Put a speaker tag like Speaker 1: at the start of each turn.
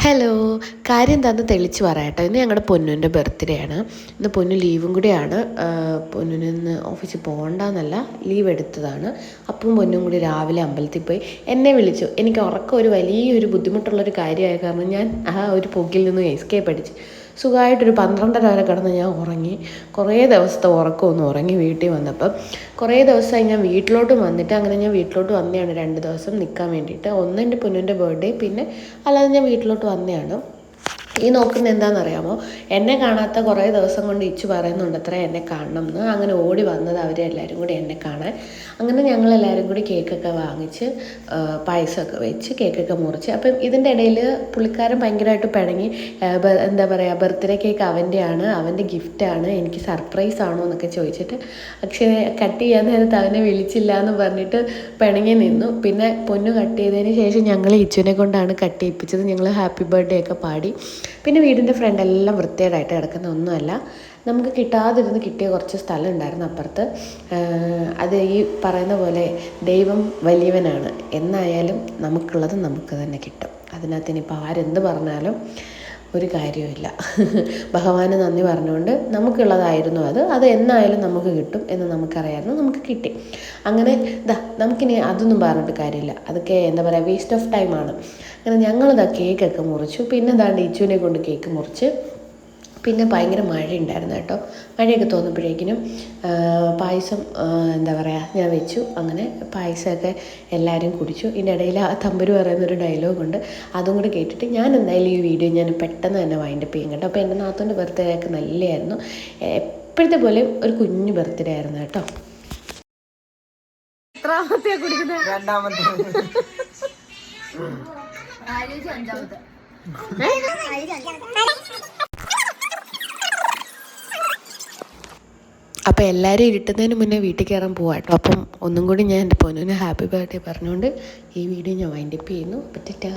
Speaker 1: Hello, കാര്യം എന്താണെന്ന് തെളിച്ച് പറയാട്ടോ. ഇന്ന് ഞങ്ങളുടെ പൊന്നുവിൻ്റെ ബർത്ത്ഡേ ആണ്. ഇന്ന് പൊന്നു ലീവും കൂടിയാണ്. പൊന്നിന് ഇന്ന് ഓഫീസിൽ പോകണ്ടെന്നല്ല, ലീവ് എടുത്തതാണ്. അപ്പം പൊന്നും കൂടി രാവിലെ അമ്പലത്തിൽ പോയി എന്നെ വിളിച്ചു. എനിക്ക് ഉറക്കം ഒരു വലിയൊരു ബുദ്ധിമുട്ടുള്ളൊരു കാര്യമായ കാരണം ഞാൻ ആ ഒരു പൊക്കിൽ നിന്ന് എസ്കേപ്പ് അടിച്ച് സുഖമായിട്ടൊരു 12:30 വരെ കിടന്ന് ഞാൻ ഉറങ്ങി. കുറേ ദിവസത്തെ ഉറക്കമൊന്നും ഉറങ്ങി വീട്ടിൽ വന്നപ്പം കുറേ ദിവസമായി ഞാൻ വീട്ടിലോട്ട് വന്നിട്ട്. അങ്ങനെ ഞാൻ വീട്ടിലോട്ട് വന്നതാണ് 2 ദിവസം നിൽക്കാൻ വേണ്ടിയിട്ട്. ഒന്ന് എൻ്റെ പൊന്നിൻ്റെ ബർത്ത്ഡേ, പിന്നെ അല്ലാതെ ഞാൻ വീട്ടിലോട്ട് വന്നതാണ്. ഈ നോക്കുന്ന എന്താണെന്നറിയാമോ, എന്നെ കാണാത്ത കുറേ ദിവസം കൊണ്ട് ഇച്ചു പറയുന്നുണ്ട് അത്ര എന്നെ കാണണം എന്ന്. അങ്ങനെ ഓടി വന്നത് അവരെല്ലാവരും കൂടി എന്നെ കാണാൻ. അങ്ങനെ ഞങ്ങളെല്ലാവരും കൂടി കേക്കൊക്കെ വാങ്ങിച്ച് പായസമൊക്കെ വെച്ച് കേക്കൊക്കെ മുറിച്ച്. അപ്പം ഇതിൻ്റെ ഇടയിൽ പുള്ളിക്കാരൻ ഭയങ്കരമായിട്ട് പിണങ്ങി. എന്താ പറയുക, ബർത്ത്ഡേ കേക്ക് അവൻ്റെയാണ്, അവൻ്റെ ഗിഫ്റ്റാണ്, എനിക്ക് സർപ്രൈസ് ആണോ എന്നൊക്കെ ചോദിച്ചിട്ട്. പക്ഷേ കട്ട് ചെയ്യാൻ നേരത്ത് അവനെ വിളിച്ചില്ല എന്ന് പറഞ്ഞിട്ട് പിണങ്ങി നിന്നു. പിന്നെ പൊന്നു കട്ട് ചെയ്തതിന് ശേഷം ഞങ്ങൾ ഇച്ചുവിനെ കൊണ്ടാണ് കട്ട് ചെയ്യിപ്പിച്ചത്. ഞങ്ങൾ ഹാപ്പി ബർത്ത്ഡേ ഒക്കെ പാടി. പിന്നെ വീടിൻ്റെ ഫ്രണ്ടെല്ലാം വൃത്തികേടായിട്ട് കിടക്കുന്ന ഒന്നുമല്ല, നമുക്ക് കിട്ടാതിരുന്ന് കിട്ടിയ കുറച്ച് സ്ഥലം ഉണ്ടായിരുന്നു അപ്പുറത്ത്. അത് ഈ പറയുന്ന പോലെ ദൈവം വലിയവനാണ്. എന്നായാലും നമുക്കുള്ളത് നമുക്ക് തന്നെ കിട്ടും. അതിനകത്ത് ഇനിയിപ്പോൾ ആരെന്ത് പറഞ്ഞാലും ഒരു കാര്യവുമില്ല. ഭഗവാന് നന്ദി പറഞ്ഞുകൊണ്ട് നമുക്കുള്ളതായിരുന്നു അത് എന്നായാലും നമുക്ക് കിട്ടും എന്ന് നമുക്കറിയാമായിരുന്നു. നമുക്ക് കിട്ടി. അങ്ങനെ നമുക്കിനി അതൊന്നും പറഞ്ഞിട്ട് കാര്യമില്ല. അതൊക്കെ എന്താ പറയുക, വേസ്റ്റ് ഓഫ് ടൈമാണ്. അങ്ങനെ ഞങ്ങളിതാ കേക്കൊക്കെ മുറിച്ചു. പിന്നെ ദാണ്ട് ഇച്ചുവിനെ കൊണ്ട് കേക്ക് മുറിച്ച്. പിന്നെ ഭയങ്കര മഴയുണ്ടായിരുന്നു കേട്ടോ. മഴയൊക്കെ തോന്നുമ്പോഴേക്കിനും പായസം എന്താ പറയുക ഞാൻ വെച്ചു. അങ്ങനെ പായസമൊക്കെ എല്ലാവരും കുടിച്ചു. ഇതിൻ്റെ ഇടയിൽ ആ തമ്പുരു പറയുന്നൊരു ഡയലോഗുണ്ട്, അതും കൂടെ കേട്ടിട്ട് ഞാൻ എന്തായാലും ഈ വീഡിയോ ഞാൻ പെട്ടെന്ന് തന്നെ വൈൻഡപ്പ് ചെയ്യും കേട്ടോ. അപ്പോൾ എൻ്റെ നാത്തൂൻ്റെ ബർത്ത്ഡേ ഒക്കെ നല്ലതായിരുന്നു. എപ്പോഴത്തെ പോലെയും ഒരു കുഞ്ഞു ബർത്ത്ഡേ ആയിരുന്നു കേട്ടോ. എത്രാമത്തെയാണ് കുടിക്കുന്നത്?
Speaker 2: രണ്ടാമത്തെ.
Speaker 1: അപ്പോൾ എല്ലാവരും ഇരുട്ടുന്നതിന് മുന്നേ വീട്ടിൽ കയറാൻ പോവാം കേട്ടോ. അപ്പം ഒന്നും കൂടി ഞാൻ എൻ്റെ പൊന്നിന് ഹാപ്പി ബർത്ത്ഡേ പറഞ്ഞുകൊണ്ട് ഈ വീഡിയോ ഞാൻ വൈൻഡപ്പ് ചെയ്യുന്നു. പറ്റിട്ടാ.